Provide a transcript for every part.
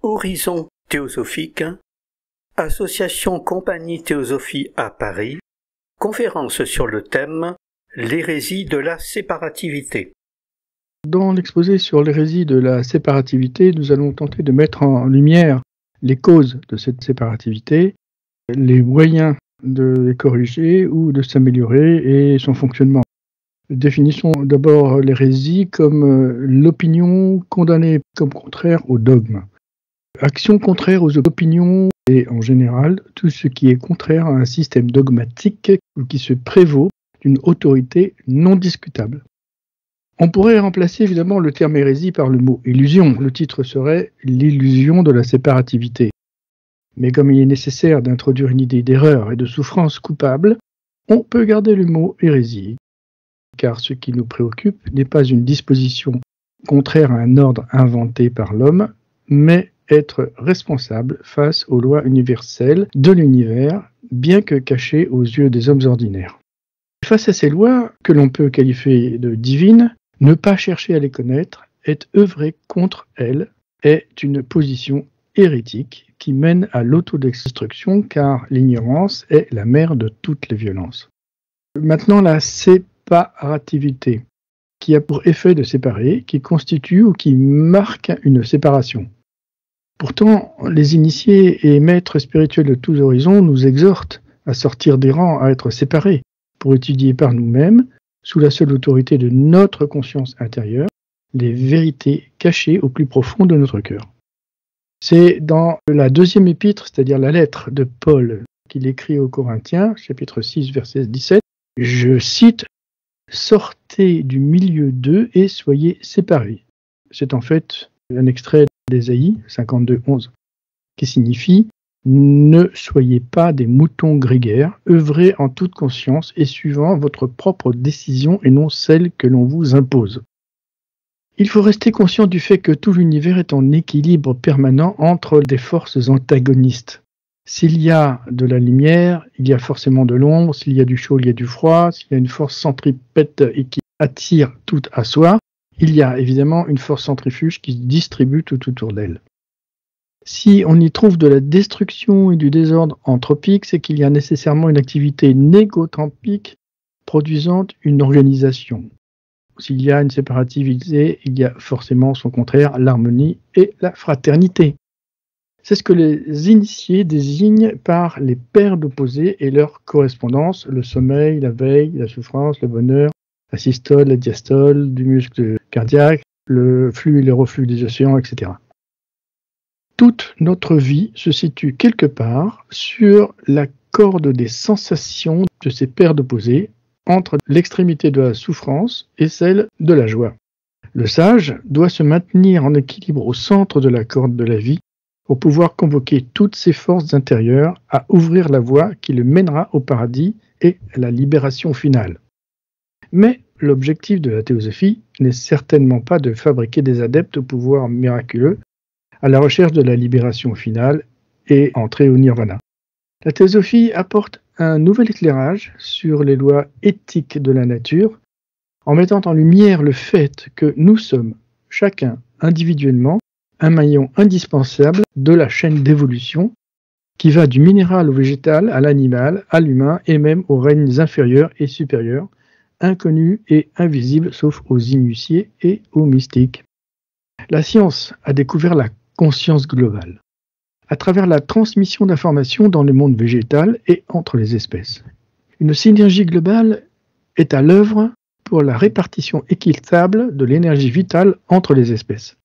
Horizon théosophique, Association Compagnie Théosophie à Paris, conférence sur le thème « L'hérésie de la séparativité ». Dans l'exposé sur l'hérésie de la séparativité, nous allons tenter de mettre en lumière les causes de cette séparativité, les moyens de les corriger ou de s'améliorer et son fonctionnement. Définissons d'abord l'hérésie comme l'opinion condamnée comme contraire au dogme. Action contraire aux opinions et en général tout ce qui est contraire à un système dogmatique ou qui se prévaut d'une autorité non discutable. On pourrait remplacer évidemment le terme hérésie par le mot illusion. Le titre serait « L'illusion de la séparativité ». Mais comme il est nécessaire d'introduire une idée d'erreur et de souffrance coupable, on peut garder le mot hérésie, car ce qui nous préoccupe n'est pas une disposition contraire à un ordre inventé par l'homme, mais être responsable face aux lois universelles de l'univers, bien que cachées aux yeux des hommes ordinaires. Face à ces lois, que l'on peut qualifier de divines, ne pas chercher à les connaître, est œuvrer contre elles, est une position hérétique qui mène à l'autodestruction, car l'ignorance est la mère de toutes les violences. Maintenant, la séparativité, qui a pour effet de séparer, qui constitue ou qui marque une séparation. Pourtant, les initiés et maîtres spirituels de tous horizons nous exhortent à sortir des rangs, à être séparés, pour étudier par nous-mêmes, sous la seule autorité de notre conscience intérieure, les vérités cachées au plus profond de notre cœur. C'est dans la deuxième épître, c'est-à-dire la lettre de Paul qu'il écrit aux Corinthiens, chapitre 6, verset 17, je cite « Sortez du milieu d'eux et soyez séparés ». C'est en fait un extrait d'Ésaïe 52, 11, qui signifie « Ne soyez pas des moutons grégaires, œuvrez en toute conscience et suivant votre propre décision et non celle que l'on vous impose. » Il faut rester conscient du fait que tout l'univers est en équilibre permanent entre des forces antagonistes. S'il y a de la lumière, il y a forcément de l'ombre, s'il y a du chaud, il y a du froid, s'il y a une force centripète et qui attire tout à soi, il y a évidemment une force centrifuge qui se distribue tout autour d'elle. Si on y trouve de la destruction et du désordre anthropique, c'est qu'il y a nécessairement une activité négotropique produisant une organisation. S'il y a une séparativité, il y a forcément son contraire, l'harmonie et la fraternité. C'est ce que les initiés désignent par les paires d'opposés et leur correspondance, le sommeil, la veille, la souffrance, le bonheur, la systole, la diastole, du muscle cardiaque, le flux et le reflux des océans, etc. Toute notre vie se situe quelque part sur la corde des sensations de ces paires d'opposés, entre l'extrémité de la souffrance et celle de la joie. Le sage doit se maintenir en équilibre au centre de la corde de la vie pour pouvoir convoquer toutes ses forces intérieures à ouvrir la voie qui le mènera au paradis et à la libération finale. Mais l'objectif de la théosophie n'est certainement pas de fabriquer des adeptes au pouvoir miraculeux à la recherche de la libération finale et entrer au nirvana. La théosophie apporte un nouvel éclairage sur les lois éthiques de la nature en mettant en lumière le fait que nous sommes, chacun individuellement, un maillon indispensable de la chaîne d'évolution qui va du minéral au végétal, à l'animal, à l'humain et même aux règnes inférieurs et supérieurs, inconnus et invisibles sauf aux initiés et aux mystiques. La science a découvert la conscience globale à travers la transmission d'informations dans le monde végétal et entre les espèces. Une synergie globale est à l'œuvre pour la répartition équitable de l'énergie vitale entre les espèces.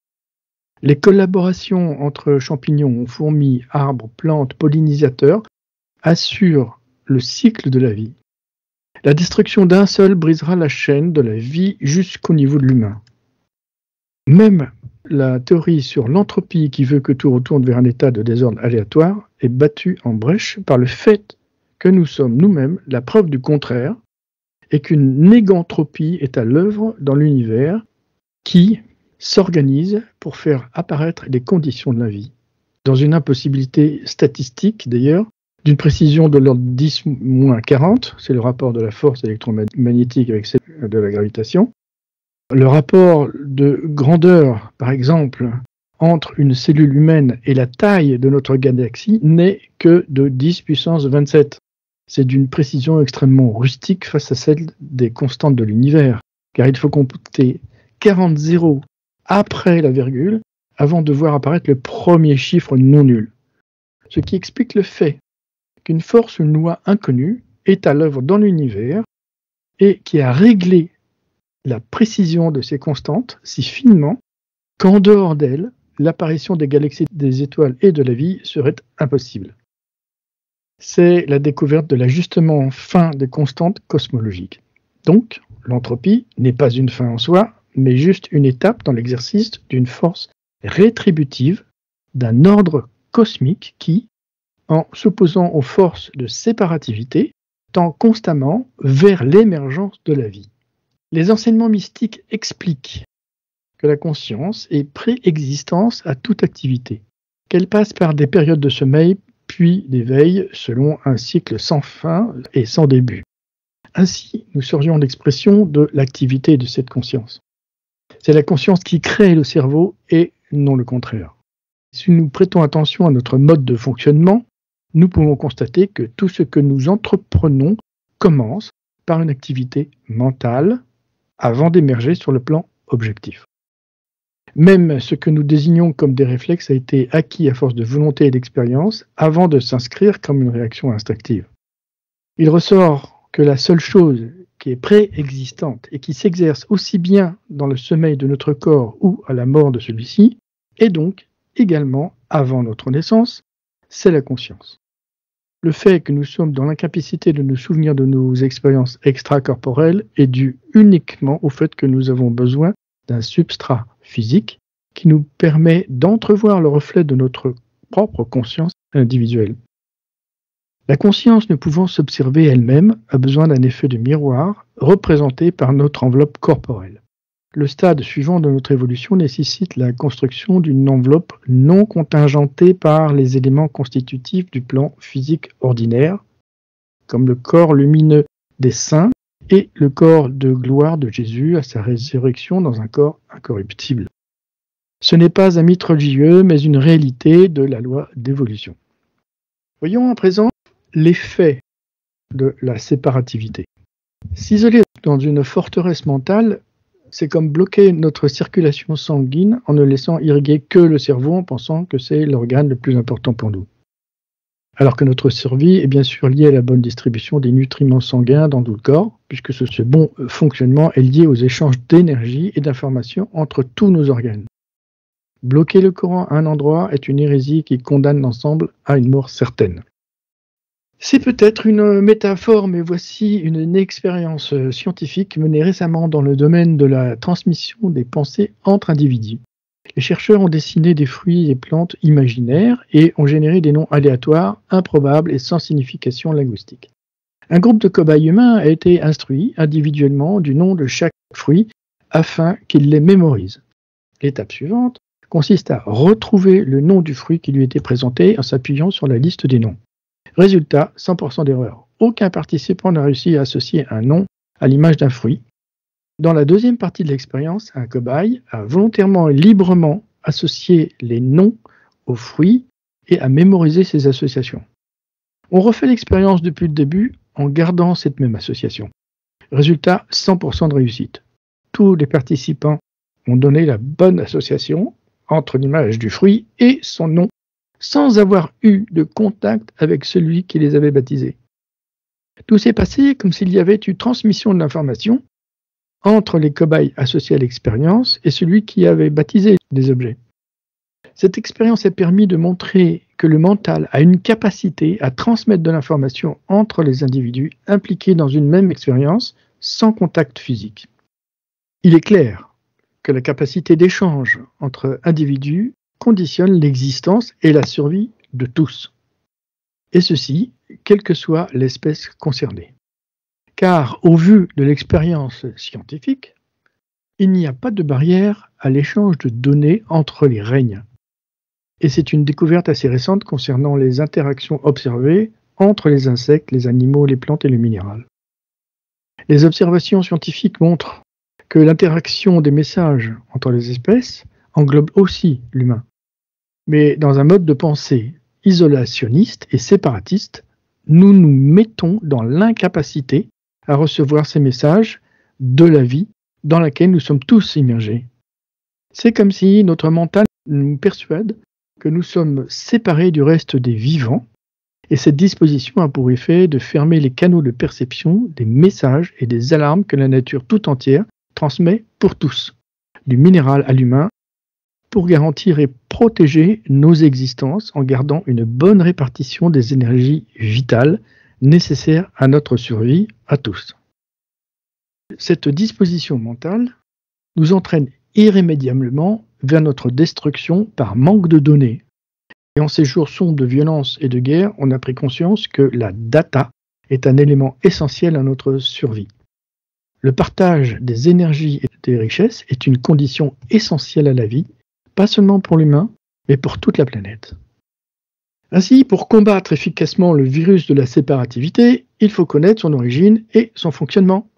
Les collaborations entre champignons, fourmis, arbres, plantes, pollinisateurs assurent le cycle de la vie. La destruction d'un seul brisera la chaîne de la vie jusqu'au niveau de l'humain. Même la théorie sur l'entropie qui veut que tout retourne vers un état de désordre aléatoire est battue en brèche par le fait que nous sommes nous-mêmes la preuve du contraire et qu'une négantropie est à l'œuvre dans l'univers qui s'organise pour faire apparaître les conditions de la vie. Dans une impossibilité statistique d'ailleurs, d'une précision de l'ordre 10-40, c'est le rapport de la force électromagnétique avec celle de la gravitation. Le rapport de grandeur, par exemple, entre une cellule humaine et la taille de notre galaxie n'est que de 10 puissance 27. C'est d'une précision extrêmement rustique face à celle des constantes de l'univers, car il faut compter 40 zéros après la virgule avant de voir apparaître le premier chiffre non nul. Ce qui explique le fait qu'une force, une loi inconnue, est à l'œuvre dans l'univers et qui a réglé la précision de ces constantes si finement qu'en dehors d'elles, l'apparition des galaxies, des étoiles et de la vie serait impossible. C'est la découverte de l'ajustement fin des constantes cosmologiques. Donc, l'entropie n'est pas une fin en soi, mais juste une étape dans l'exercice d'une force rétributive d'un ordre cosmique qui, en s'opposant aux forces de séparativité, tend constamment vers l'émergence de la vie. Les enseignements mystiques expliquent que la conscience est préexistence à toute activité, qu'elle passe par des périodes de sommeil puis d'éveil selon un cycle sans fin et sans début. Ainsi, nous serions l'expression de l'activité de cette conscience. C'est la conscience qui crée le cerveau et non le contraire. Si nous prêtons attention à notre mode de fonctionnement, nous pouvons constater que tout ce que nous entreprenons commence par une activité mentale avant d'émerger sur le plan objectif. Même ce que nous désignons comme des réflexes a été acquis à force de volonté et d'expérience avant de s'inscrire comme une réaction instinctive. Il ressort que la seule chose qui est préexistante et qui s'exerce aussi bien dans le sommeil de notre corps ou à la mort de celui-ci, et donc également avant notre naissance, c'est la conscience. Le fait que nous sommes dans l'incapacité de nous souvenir de nos expériences extracorporelles est dû uniquement au fait que nous avons besoin d'un substrat physique qui nous permet d'entrevoir le reflet de notre propre conscience individuelle. La conscience ne pouvant s'observer elle-même a besoin d'un effet de miroir représenté par notre enveloppe corporelle. Le stade suivant de notre évolution nécessite la construction d'une enveloppe non contingentée par les éléments constitutifs du plan physique ordinaire, comme le corps lumineux des saints et le corps de gloire de Jésus à sa résurrection dans un corps incorruptible. Ce n'est pas un mythe religieux, mais une réalité de la loi d'évolution. Voyons à présent l'effet de la séparativité. S'isoler dans une forteresse mentale, c'est comme bloquer notre circulation sanguine en ne laissant irriguer que le cerveau en pensant que c'est l'organe le plus important pour nous. Alors que notre survie est bien sûr liée à la bonne distribution des nutriments sanguins dans tout le corps, puisque ce bon fonctionnement est lié aux échanges d'énergie et d'informations entre tous nos organes. Bloquer le courant à un endroit est une hérésie qui condamne l'ensemble à une mort certaine. C'est peut-être une métaphore, mais voici une expérience scientifique menée récemment dans le domaine de la transmission des pensées entre individus. Les chercheurs ont dessiné des fruits et plantes imaginaires et ont généré des noms aléatoires, improbables et sans signification linguistique. Un groupe de cobayes humains a été instruit individuellement du nom de chaque fruit afin qu'ils les mémorisent. L'étape suivante consiste à retrouver le nom du fruit qui lui était présenté en s'appuyant sur la liste des noms. Résultat, 100% d'erreur. Aucun participant n'a réussi à associer un nom à l'image d'un fruit. Dans la deuxième partie de l'expérience, un cobaye a volontairement et librement associé les noms aux fruits et a mémorisé ces associations. On refait l'expérience depuis le début en gardant cette même association. Résultat, 100% de réussite. Tous les participants ont donné la bonne association entre l'image du fruit et son nom, sans avoir eu de contact avec celui qui les avait baptisés. Tout s'est passé comme s'il y avait eu transmission de l'information entre les cobayes associés à l'expérience et celui qui avait baptisé des objets. Cette expérience a permis de montrer que le mental a une capacité à transmettre de l'information entre les individus impliqués dans une même expérience sans contact physique. Il est clair que la capacité d'échange entre individus conditionne l'existence et la survie de tous. Et ceci, quelle que soit l'espèce concernée. Car, au vu de l'expérience scientifique, il n'y a pas de barrière à l'échange de données entre les règnes. Et c'est une découverte assez récente concernant les interactions observées entre les insectes, les animaux, les plantes et le minéral. Les observations scientifiques montrent que l'interaction des messages entre les espèces englobe aussi l'humain. Mais dans un mode de pensée isolationniste et séparatiste, nous nous mettons dans l'incapacité à recevoir ces messages de la vie dans laquelle nous sommes tous immergés. C'est comme si notre mental nous persuade que nous sommes séparés du reste des vivants, et cette disposition a pour effet de fermer les canaux de perception des messages et des alarmes que la nature tout entière transmet pour tous, du minéral à l'humain, pour garantir et protéger nos existences en gardant une bonne répartition des énergies vitales nécessaires à notre survie à tous. Cette disposition mentale nous entraîne irrémédiablement vers notre destruction par manque de données. Et en ces jours sombres de violence et de guerre, on a pris conscience que la data est un élément essentiel à notre survie. Le partage des énergies et des richesses est une condition essentielle à la vie, pas seulement pour l'humain, mais pour toute la planète. Ainsi, pour combattre efficacement le virus de la séparativité, il faut connaître son origine et son fonctionnement.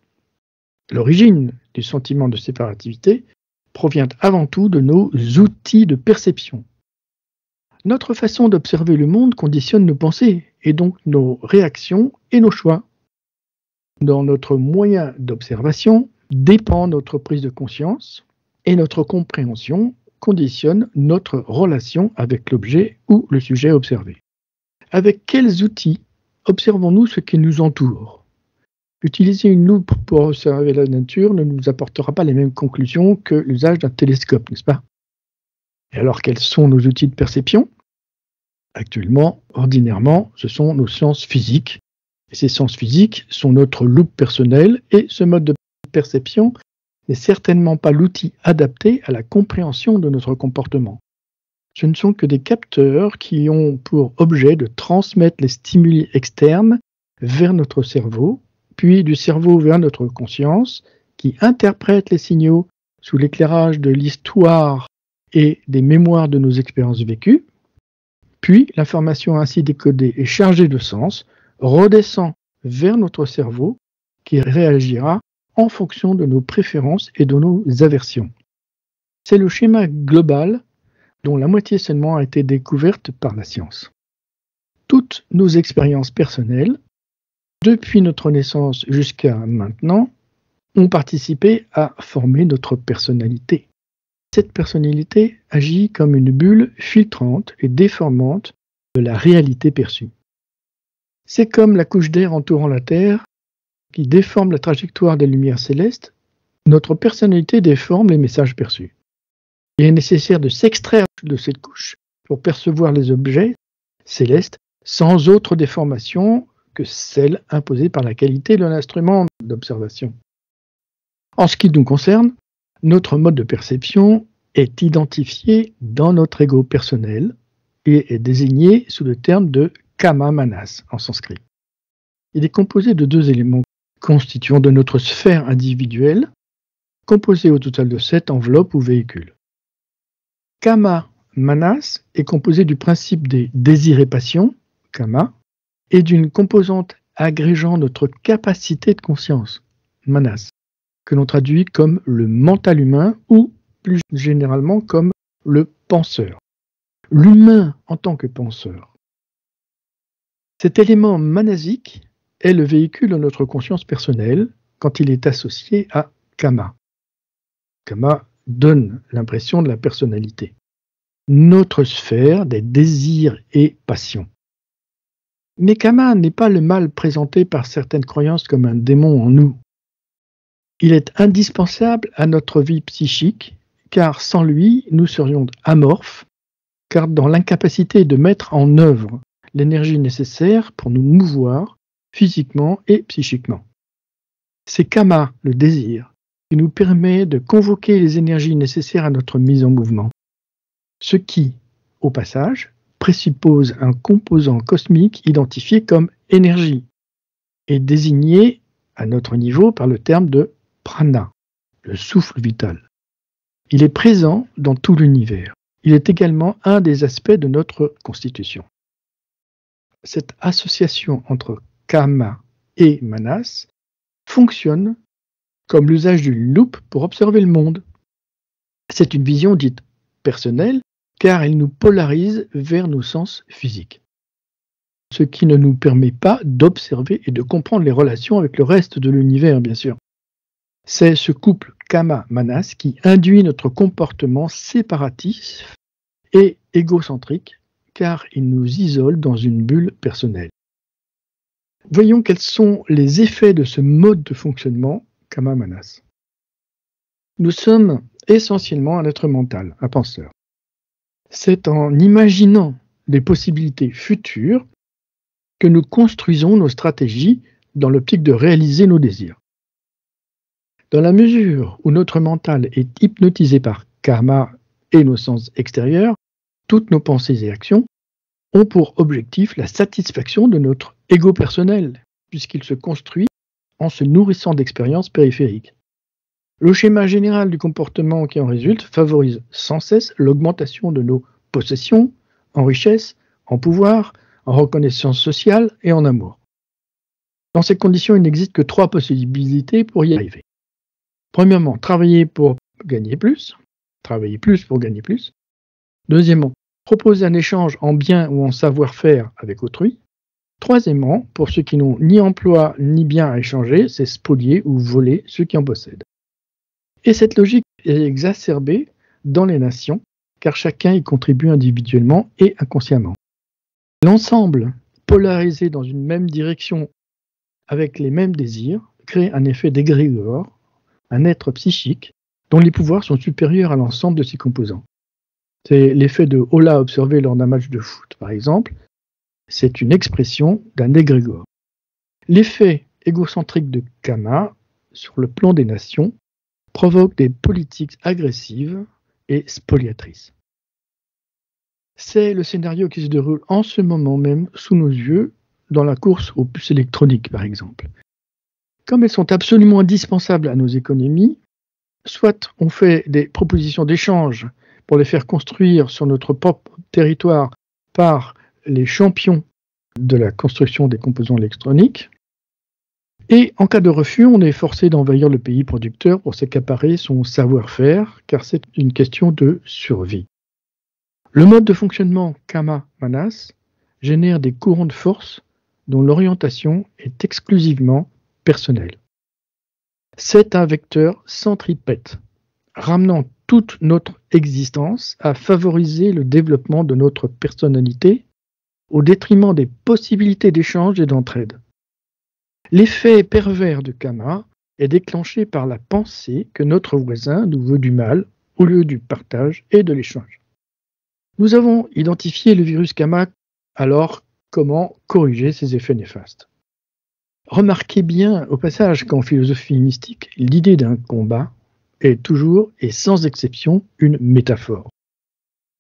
L'origine du sentiment de séparativité provient avant tout de nos outils de perception. Notre façon d'observer le monde conditionne nos pensées, et donc nos réactions et nos choix. Dans notre moyen d'observation dépend notre prise de conscience, et notre compréhension conditionne notre relation avec l'objet ou le sujet observé. Avec quels outils observons-nous ce qui nous entoure ? Utiliser une loupe pour observer la nature ne nous apportera pas les mêmes conclusions que l'usage d'un télescope, n'est-ce pas ? Et alors, quels sont nos outils de perception ? Actuellement, ordinairement, ce sont nos sens physiques. Et ces sens physiques sont notre loupe personnelle, et ce mode de perception n'est certainement pas l'outil adapté à la compréhension de notre comportement. Ce ne sont que des capteurs qui ont pour objet de transmettre les stimuli externes vers notre cerveau, puis du cerveau vers notre conscience, qui interprète les signaux sous l'éclairage de l'histoire et des mémoires de nos expériences vécues, puis l'information ainsi décodée et chargée de sens redescend vers notre cerveau qui réagira en fonction de nos préférences et de nos aversions. C'est le schéma global dont la moitié seulement a été découverte par la science. Toutes nos expériences personnelles, depuis notre naissance jusqu'à maintenant, ont participé à former notre personnalité. Cette personnalité agit comme une bulle filtrante et déformante de la réalité perçue. C'est comme la couche d'air entourant la Terre qui déforme la trajectoire des lumières célestes. Notre personnalité déforme les messages perçus. Il est nécessaire de s'extraire de cette couche pour percevoir les objets célestes sans autre déformation que celle imposée par la qualité de l'instrument d'observation. En ce qui nous concerne, notre mode de perception est identifié dans notre ego personnel et est désigné sous le terme de kama manas en sanskrit. Il est composé de deux éléments constituant de notre sphère individuelle, composée au total de 7 enveloppes ou véhicules. Kama manas est composé du principe des désirs et passions, kama, et d'une composante agrégeant notre capacité de conscience, manas, que l'on traduit comme le mental humain ou plus généralement comme le penseur. L'humain en tant que penseur. Cet élément manasique est le véhicule de notre conscience personnelle quand il est associé à kama. Kama donne l'impression de la personnalité. Notre sphère des désirs et passions. Mais kama n'est pas le mal présenté par certaines croyances comme un démon en nous. Il est indispensable à notre vie psychique, car sans lui, nous serions amorphes, car dans l'incapacité de mettre en œuvre l'énergie nécessaire pour nous mouvoir physiquement et psychiquement. C'est kama, le désir, qui nous permet de convoquer les énergies nécessaires à notre mise en mouvement. Ce qui, au passage, présuppose un composant cosmique identifié comme énergie et désigné à notre niveau par le terme de prana, le souffle vital. Il est présent dans tout l'univers. Il est également un des aspects de notre constitution. Cette association entre kama et manas fonctionne comme l'usage d'une loupe pour observer le monde. C'est une vision dite personnel, car il nous polarise vers nos sens physiques. Ce qui ne nous permet pas d'observer et de comprendre les relations avec le reste de l'univers, bien sûr. C'est ce couple Kama-Manas qui induit notre comportement séparatif et égocentrique, car il nous isole dans une bulle personnelle. Voyons quels sont les effets de ce mode de fonctionnement Kama-Manas. Nous sommes essentiellement un être mental, un penseur. C'est en imaginant des possibilités futures que nous construisons nos stratégies dans l'optique de réaliser nos désirs. Dans la mesure où notre mental est hypnotisé par karma et nos sens extérieurs, toutes nos pensées et actions ont pour objectif la satisfaction de notre ego personnel, puisqu'il se construit en se nourrissant d'expériences périphériques. Le schéma général du comportement qui en résulte favorise sans cesse l'augmentation de nos possessions, en richesse, en pouvoir, en reconnaissance sociale et en amour. Dans ces conditions, il n'existe que 3 possibilités pour y arriver. Premièrement, travailler pour gagner plus. Travailler plus pour gagner plus. Deuxièmement, proposer un échange en biens ou en savoir-faire avec autrui. Troisièmement, pour ceux qui n'ont ni emploi ni bien à échanger, c'est spolier ou voler ceux qui en possèdent. Et cette logique est exacerbée dans les nations, car chacun y contribue individuellement et inconsciemment. L'ensemble, polarisé dans une même direction avec les mêmes désirs, crée un effet d'égrégore, un être psychique dont les pouvoirs sont supérieurs à l'ensemble de ses composants. C'est l'effet de Ola observé lors d'un match de foot, par exemple. C'est une expression d'un égrégore. L'effet égocentrique de Kama, sur le plan des nations, provoque des politiques agressives et spoliatrices. C'est le scénario qui se déroule en ce moment même sous nos yeux dans la course aux puces électroniques, par exemple. Comme elles sont absolument indispensables à nos économies, soit on fait des propositions d'échange pour les faire construire sur notre propre territoire par les champions de la construction des composants électroniques, et en cas de refus, on est forcé d'envahir le pays producteur pour s'accaparer son savoir-faire, car c'est une question de survie. Le mode de fonctionnement Kama-Manas génère des courants de force dont l'orientation est exclusivement personnelle. C'est un vecteur centripète, ramenant toute notre existence à favoriser le développement de notre personnalité au détriment des possibilités d'échange et d'entraide. L'effet pervers de Kama est déclenché par la pensée que notre voisin nous veut du mal au lieu du partage et de l'échange. Nous avons identifié le virus Kama, alors comment corriger ces effets néfastes? Remarquez bien au passage qu'en philosophie mystique, l'idée d'un combat est toujours et sans exception une métaphore.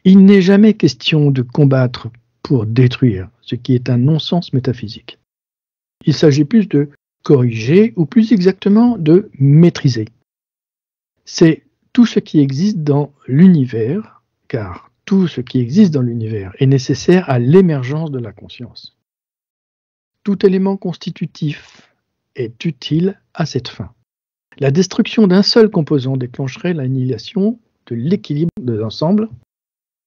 Il n'est jamais question de combattre pour détruire, ce qui est un non-sens métaphysique. Il s'agit plus de corriger ou plus exactement de maîtriser. C'est tout ce qui existe dans l'univers, car tout ce qui existe dans l'univers est nécessaire à l'émergence de la conscience. Tout élément constitutif est utile à cette fin. La destruction d'un seul composant déclencherait l'annihilation de l'équilibre de l'ensemble,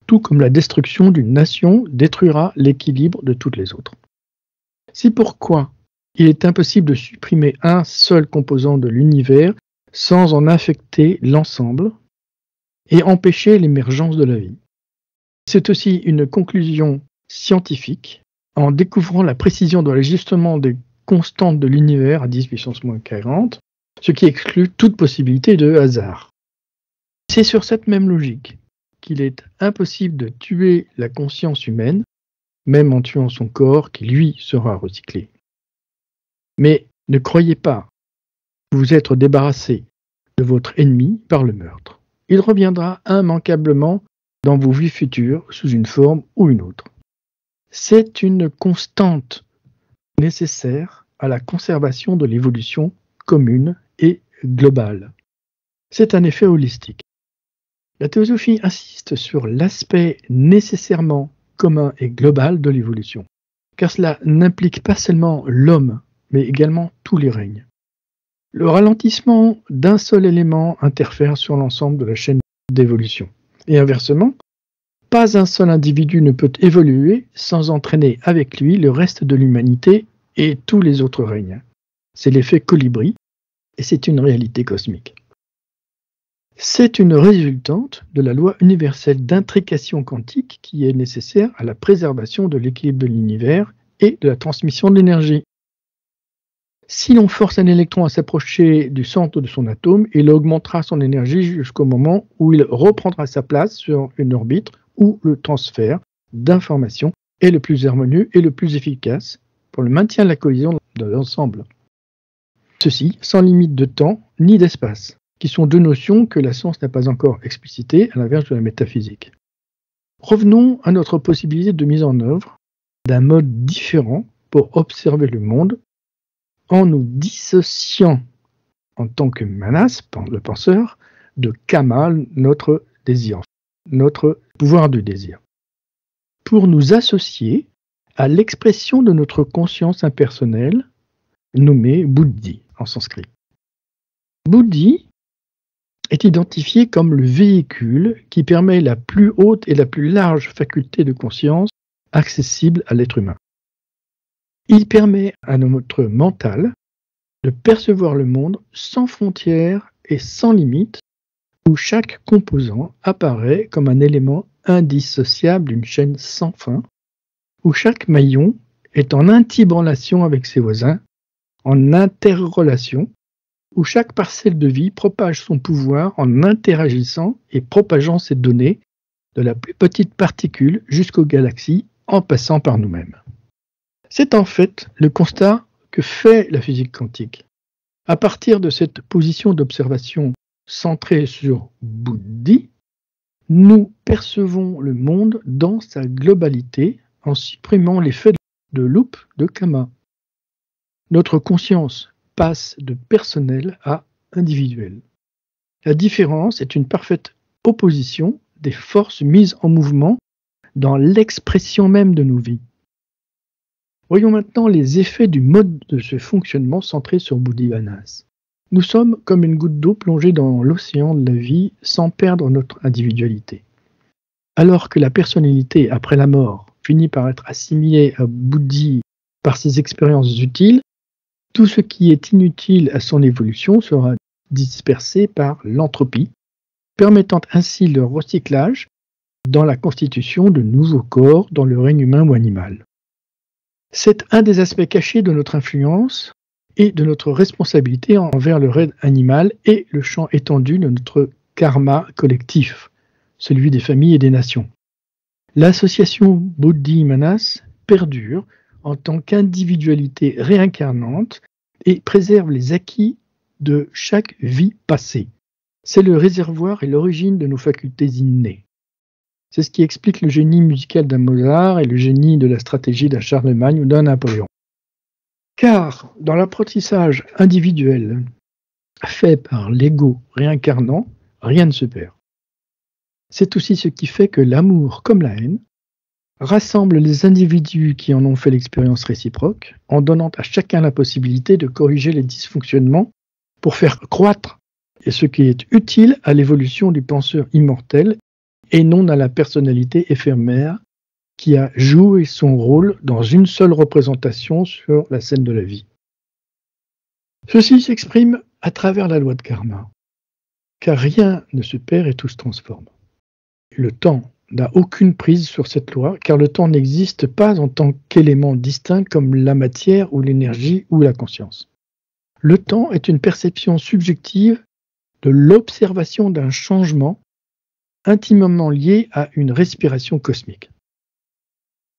tout comme la destruction d'une nation détruira l'équilibre de toutes les autres. C'est pourquoi il est impossible de supprimer un seul composant de l'univers sans en affecter l'ensemble et empêcher l'émergence de la vie. C'est aussi une conclusion scientifique en découvrant la précision de l'ajustement des constantes de l'univers à 10 puissance moins 40, ce qui exclut toute possibilité de hasard. C'est sur cette même logique qu'il est impossible de tuer la conscience humaine, même en tuant son corps qui, lui, sera recyclé. Mais ne croyez pas vous être débarrassé de votre ennemi par le meurtre. Il reviendra immanquablement dans vos vies futures sous une forme ou une autre. C'est une constante nécessaire à la conservation de l'évolution commune et globale. C'est un effet holistique. La théosophie insiste sur l'aspect nécessairement commun et global de l'évolution, car cela n'implique pas seulement l'homme, mais également tous les règnes. Le ralentissement d'un seul élément interfère sur l'ensemble de la chaîne d'évolution. Et inversement, pas un seul individu ne peut évoluer sans entraîner avec lui le reste de l'humanité et tous les autres règnes. C'est l'effet colibri, et c'est une réalité cosmique. C'est une résultante de la loi universelle d'intrication quantique qui est nécessaire à la préservation de l'équilibre de l'univers et de la transmission de l'énergie. Si l'on force un électron à s'approcher du centre de son atome, il augmentera son énergie jusqu'au moment où il reprendra sa place sur une orbite où le transfert d'informations est le plus harmonieux et le plus efficace pour le maintien de la cohésion de l'ensemble. Ceci sans limite de temps ni d'espace, qui sont deux notions que la science n'a pas encore explicitées, à l'inverse de la métaphysique. Revenons à notre possibilité de mise en œuvre d'un mode différent pour observer le monde en nous dissociant en tant que Manas, le penseur, de Kama, notre désir, notre pouvoir du désir, pour nous associer à l'expression de notre conscience impersonnelle, nommée Buddhi en sanskrit. Buddhi est identifié comme le véhicule qui permet la plus haute et la plus large faculté de conscience accessible à l'être humain. Il permet à notre mental de percevoir le monde sans frontières et sans limites, où chaque composant apparaît comme un élément indissociable d'une chaîne sans fin, où chaque maillon est en intime relation avec ses voisins, en interrelation, où chaque parcelle de vie propage son pouvoir en interagissant et propageant ses données de la plus petite particule jusqu'aux galaxies en passant par nous-mêmes. C'est en fait le constat que fait la physique quantique. À partir de cette position d'observation centrée sur Buddhi, nous percevons le monde dans sa globalité en supprimant l'effet de loupe de Kama. Notre conscience passe de personnel à individuel. La différence est une parfaite opposition des forces mises en mouvement dans l'expression même de nos vies. Voyons maintenant les effets du mode de ce fonctionnement centré sur Buddhi-Manas. Nous sommes comme une goutte d'eau plongée dans l'océan de la vie sans perdre notre individualité. Alors que la personnalité après la mort finit par être assimilée à Buddhi par ses expériences utiles, tout ce qui est inutile à son évolution sera dispersé par l'entropie, permettant ainsi leur recyclage dans la constitution de nouveaux corps dans le règne humain ou animal. C'est un des aspects cachés de notre influence et de notre responsabilité envers le règne animal et le champ étendu de notre karma collectif, celui des familles et des nations. L'association Buddhi-Manas perdure en tant qu'individualité réincarnante et préserve les acquis de chaque vie passée. C'est le réservoir et l'origine de nos facultés innées. C'est ce qui explique le génie musical d'un Mozart et le génie de la stratégie d'un Charlemagne ou d'un Napoléon. Car dans l'apprentissage individuel fait par l'ego réincarnant, rien ne se perd. C'est aussi ce qui fait que l'amour, comme la haine, rassemble les individus qui en ont fait l'expérience réciproque, en donnant à chacun la possibilité de corriger les dysfonctionnements pour faire croître ce qui est utile à l'évolution du penseur immortel et non à la personnalité éphémère qui a joué son rôle dans une seule représentation sur la scène de la vie. Ceci s'exprime à travers la loi de karma, car rien ne se perd et tout se transforme. Le temps n'a aucune prise sur cette loi, car le temps n'existe pas en tant qu'élément distinct comme la matière ou l'énergie ou la conscience. Le temps est une perception subjective de l'observation d'un changement intimement lié à une respiration cosmique.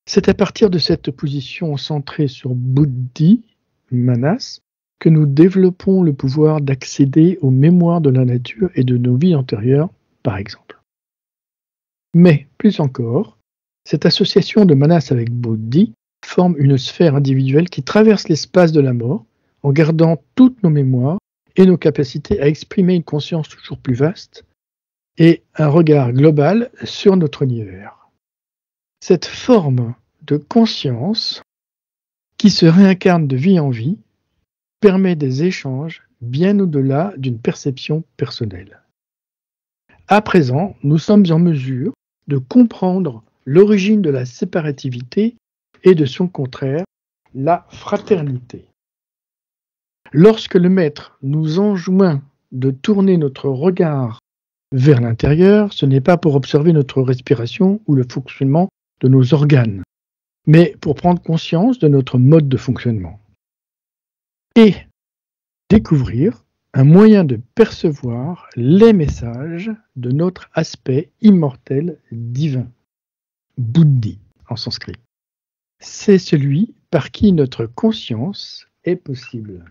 C'est à partir de cette position centrée sur Buddhi, Manas, que nous développons le pouvoir d'accéder aux mémoires de la nature et de nos vies antérieures, par exemple. Mais, plus encore, cette association de Manas avec Buddhi forme une sphère individuelle qui traverse l'espace de la mort en gardant toutes nos mémoires et nos capacités à exprimer une conscience toujours plus vaste et un regard global sur notre univers. Cette forme de conscience qui se réincarne de vie en vie permet des échanges bien au-delà d'une perception personnelle. À présent, nous sommes en mesure de comprendre l'origine de la séparativité et de son contraire, la fraternité. Lorsque le maître nous enjoint de tourner notre regard vers l'intérieur, ce n'est pas pour observer notre respiration ou le fonctionnement de nos organes, mais pour prendre conscience de notre mode de fonctionnement et découvrir un moyen de percevoir les messages de notre aspect immortel divin, Buddhi en sanskrit. C'est celui par qui notre conscience est possible.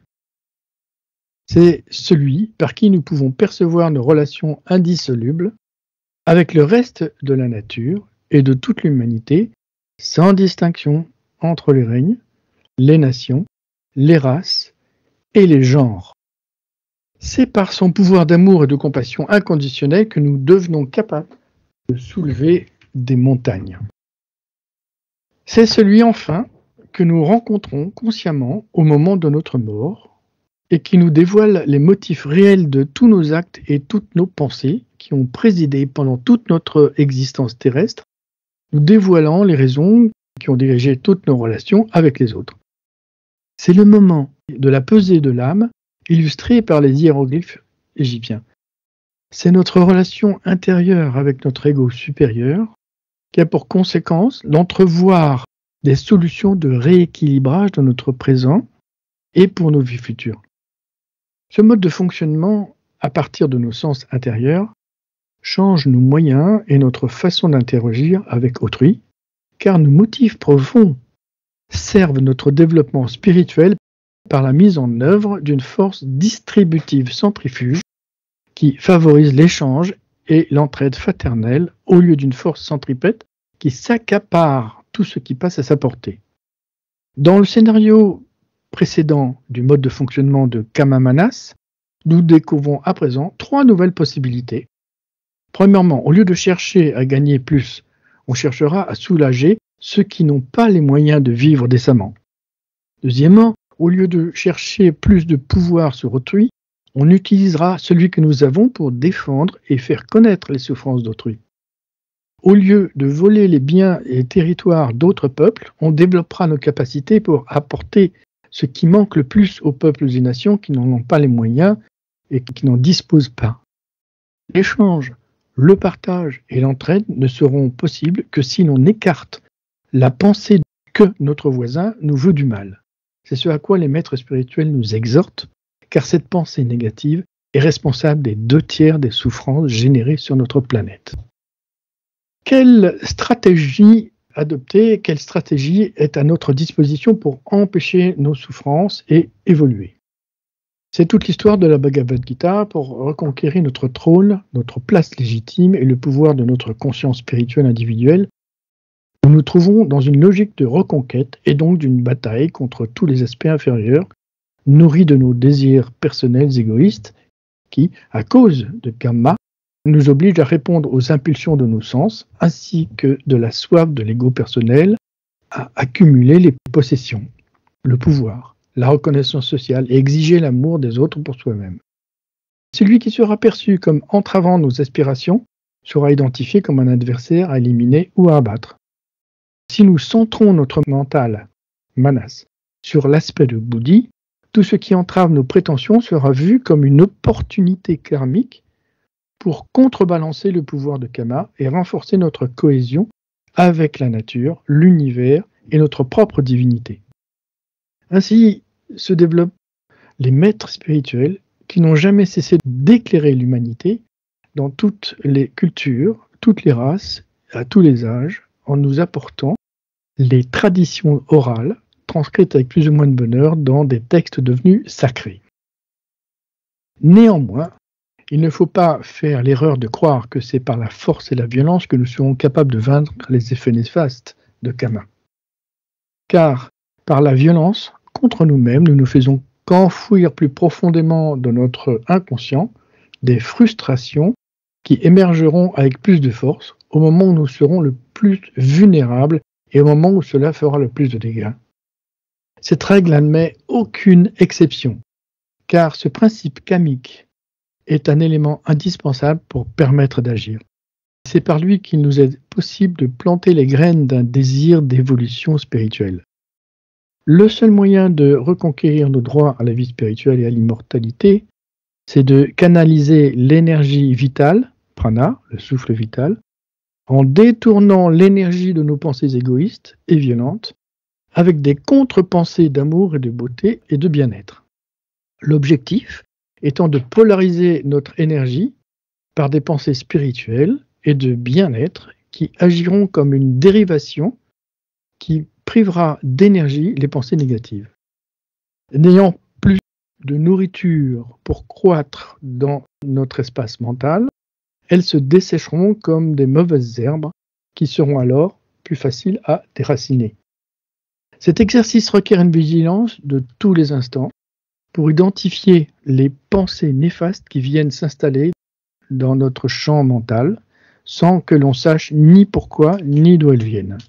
C'est celui par qui nous pouvons percevoir nos relations indissolubles avec le reste de la nature et de toute l'humanité, sans distinction entre les règnes, les nations, les races et les genres. C'est par son pouvoir d'amour et de compassion inconditionnelle que nous devenons capables de soulever des montagnes. C'est celui enfin que nous rencontrons consciemment au moment de notre mort et qui nous dévoile les motifs réels de tous nos actes et toutes nos pensées qui ont présidé pendant toute notre existence terrestre, nous dévoilant les raisons qui ont dirigé toutes nos relations avec les autres. C'est le moment de la pesée de l'âme illustré par les hiéroglyphes égyptiens. C'est notre relation intérieure avec notre ego supérieur qui a pour conséquence d'entrevoir des solutions de rééquilibrage dans notre présent et pour nos vies futures. Ce mode de fonctionnement, à partir de nos sens intérieurs, change nos moyens et notre façon d'interagir avec autrui, car nos motifs profonds servent notre développement spirituel par la mise en œuvre d'une force distributive centrifuge qui favorise l'échange et l'entraide fraternelle au lieu d'une force centripète qui s'accapare tout ce qui passe à sa portée. Dans le scénario précédent du mode de fonctionnement de Kama Manas, nous découvrons à présent 3 nouvelles possibilités. Premièrement, au lieu de chercher à gagner plus, on cherchera à soulager ceux qui n'ont pas les moyens de vivre décemment. Deuxièmement, au lieu de chercher plus de pouvoir sur autrui, on utilisera celui que nous avons pour défendre et faire connaître les souffrances d'autrui. Au lieu de voler les biens et les territoires d'autres peuples, on développera nos capacités pour apporter ce qui manque le plus aux peuples et nations qui n'en ont pas les moyens et qui n'en disposent pas. L'échange, le partage et l'entraide ne seront possibles que si l'on écarte la pensée que notre voisin nous veut du mal. C'est ce à quoi les maîtres spirituels nous exhortent, car cette pensée négative est responsable des 2/3 des souffrances générées sur notre planète. Quelle stratégie adopter, quelle stratégie est à notre disposition pour empêcher nos souffrances et évoluer? C'est toute l'histoire de la Bhagavad Gita pour reconquérir notre trône, notre place légitime et le pouvoir de notre conscience spirituelle individuelle. Nous nous trouvons dans une logique de reconquête et donc d'une bataille contre tous les aspects inférieurs, nourris de nos désirs personnels égoïstes qui, à cause de karma, nous obligent à répondre aux impulsions de nos sens ainsi que de la soif de l'ego personnel à accumuler les possessions, le pouvoir, la reconnaissance sociale et exiger l'amour des autres pour soi-même. Celui qui sera perçu comme entravant nos aspirations sera identifié comme un adversaire à éliminer ou à abattre. Si nous centrons notre mental, manas, sur l'aspect de Buddhi, tout ce qui entrave nos prétentions sera vu comme une opportunité karmique pour contrebalancer le pouvoir de Kama et renforcer notre cohésion avec la nature, l'univers et notre propre divinité. Ainsi se développent les maîtres spirituels qui n'ont jamais cessé d'éclairer l'humanité dans toutes les cultures, toutes les races, à tous les âges, en nous apportant les traditions orales transcrites avec plus ou moins de bonheur dans des textes devenus sacrés. Néanmoins, il ne faut pas faire l'erreur de croire que c'est par la force et la violence que nous serons capables de vaincre les effets néfastes de Kama. Car par la violence contre nous-mêmes, nous ne faisons qu'enfouir plus profondément dans notre inconscient des frustrations qui émergeront avec plus de force au moment où nous serons le plus vulnérables et au moment où cela fera le plus de dégâts. Cette règle n'admet aucune exception, car ce principe kamique est un élément indispensable pour permettre d'agir. C'est par lui qu'il nous est possible de planter les graines d'un désir d'évolution spirituelle. Le seul moyen de reconquérir nos droits à la vie spirituelle et à l'immortalité, c'est de canaliser l'énergie vitale, prana, le souffle vital, en détournant l'énergie de nos pensées égoïstes et violentes, avec des contre-pensées d'amour et de beauté et de bien-être. L'objectif étant de polariser notre énergie par des pensées spirituelles et de bien-être qui agiront comme une dérivation qui privera d'énergie les pensées négatives. N'ayant plus de nourriture pour croître dans notre espace mental, elles se dessécheront comme des mauvaises herbes qui seront alors plus faciles à déraciner. Cet exercice requiert une vigilance de tous les instants pour identifier les pensées néfastes qui viennent s'installer dans notre champ mental sans que l'on sache ni pourquoi ni d'où elles viennent.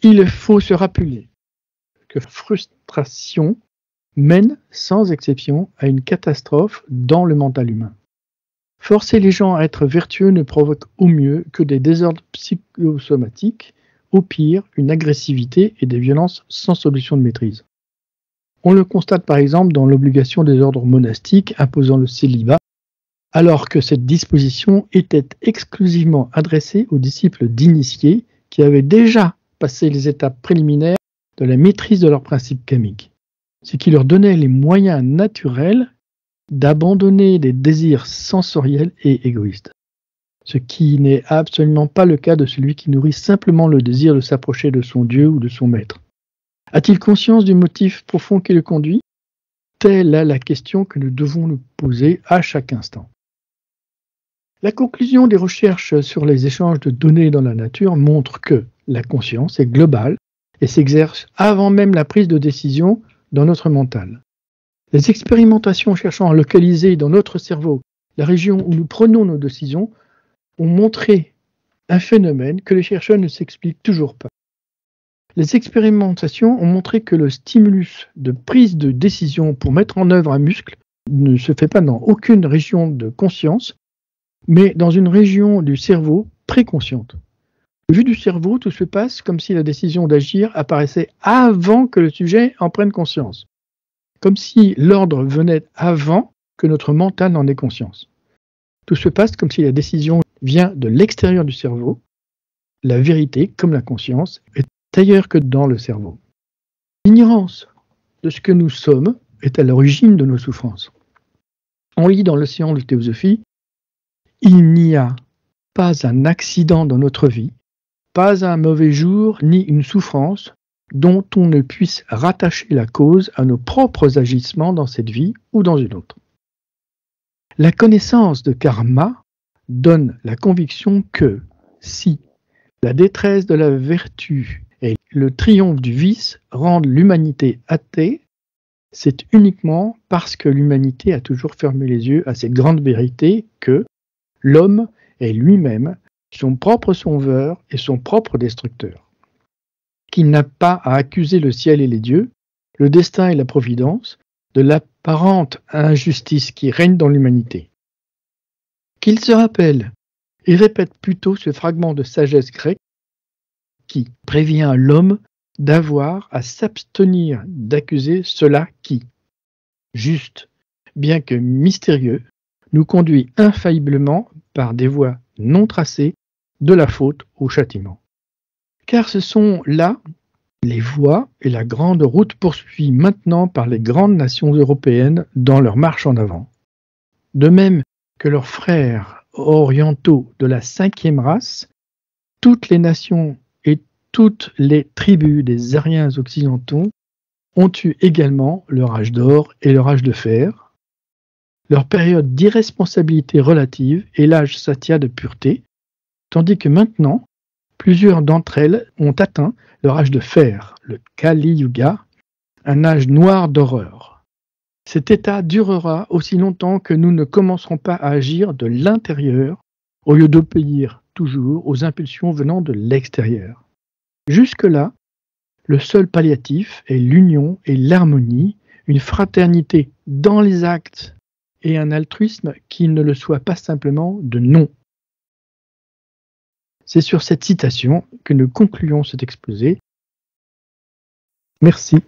Il faut se rappeler que frustration mène sans exception à une catastrophe dans le mental humain. Forcer les gens à être vertueux ne provoque au mieux que des désordres psychosomatiques, au pire une agressivité et des violences sans solution de maîtrise. On le constate par exemple dans l'obligation des ordres monastiques imposant le célibat, alors que cette disposition était exclusivement adressée aux disciples d'initiés qui avaient déjà passé les étapes préliminaires de la maîtrise de leurs principes kamiques, ce qui leur donnait les moyens naturels d'abandonner des désirs sensoriels et égoïstes. Ce qui n'est absolument pas le cas de celui qui nourrit simplement le désir de s'approcher de son Dieu ou de son Maître. A-t-il conscience du motif profond qui le conduit ? Telle est la question que nous devons nous poser à chaque instant. La conclusion des recherches sur les échanges de données dans la nature montre que la conscience est globale et s'exerce avant même la prise de décision dans notre mental. Les expérimentations cherchant à localiser dans notre cerveau la région où nous prenons nos décisions ont montré un phénomène que les chercheurs ne s'expliquent toujours pas. Les expérimentations ont montré que le stimulus de prise de décision pour mettre en œuvre un muscle ne se fait pas dans aucune région de conscience, mais dans une région du cerveau préconsciente. Au vu du cerveau, tout se passe comme si la décision d'agir apparaissait avant que le sujet en prenne conscience, comme si l'ordre venait avant que notre mental n'en ait conscience. Tout se passe comme si la décision vient de l'extérieur du cerveau. La vérité, comme la conscience, est ailleurs que dans le cerveau. L'ignorance de ce que nous sommes est à l'origine de nos souffrances. On lit dans l'océan de théosophie, « Il n'y a pas un accident dans notre vie, pas un mauvais jour, ni une souffrance dont on ne puisse rattacher la cause à nos propres agissements dans cette vie ou dans une autre. » La connaissance de karma donne la conviction que si la détresse de la vertu et le triomphe du vice rendent l'humanité athée, c'est uniquement parce que l'humanité a toujours fermé les yeux à cette grande vérité que l'homme est lui-même son propre sauveur et son propre destructeur. Qu'il n'a pas à accuser le ciel et les dieux, le destin et la providence, de l'apparente injustice qui règne dans l'humanité. Qu'il se rappelle et répète plutôt ce fragment de sagesse grecque qui prévient l'homme d'avoir à s'abstenir d'accuser cela qui, juste, bien que mystérieux, nous conduit infailliblement par des voies non tracées de la faute au châtiment. Car ce sont là les voies et la grande route poursuivies maintenant par les grandes nations européennes dans leur marche en avant. De même que leurs frères orientaux de la 5e race, toutes les nations et toutes les tribus des Aryens occidentaux ont eu également leur âge d'or et leur âge de fer, leur période d'irresponsabilité relative et l'âge satya de pureté, tandis que maintenant, plusieurs d'entre elles ont atteint leur âge de fer, le Kali Yuga, un âge noir d'horreur. Cet état durera aussi longtemps que nous ne commencerons pas à agir de l'intérieur au lieu d'obéir toujours aux impulsions venant de l'extérieur. Jusque-là, le seul palliatif est l'union et l'harmonie, une fraternité dans les actes et un altruisme qui ne le soit pas simplement de nom. C'est sur cette citation que nous concluons cet exposé. Merci.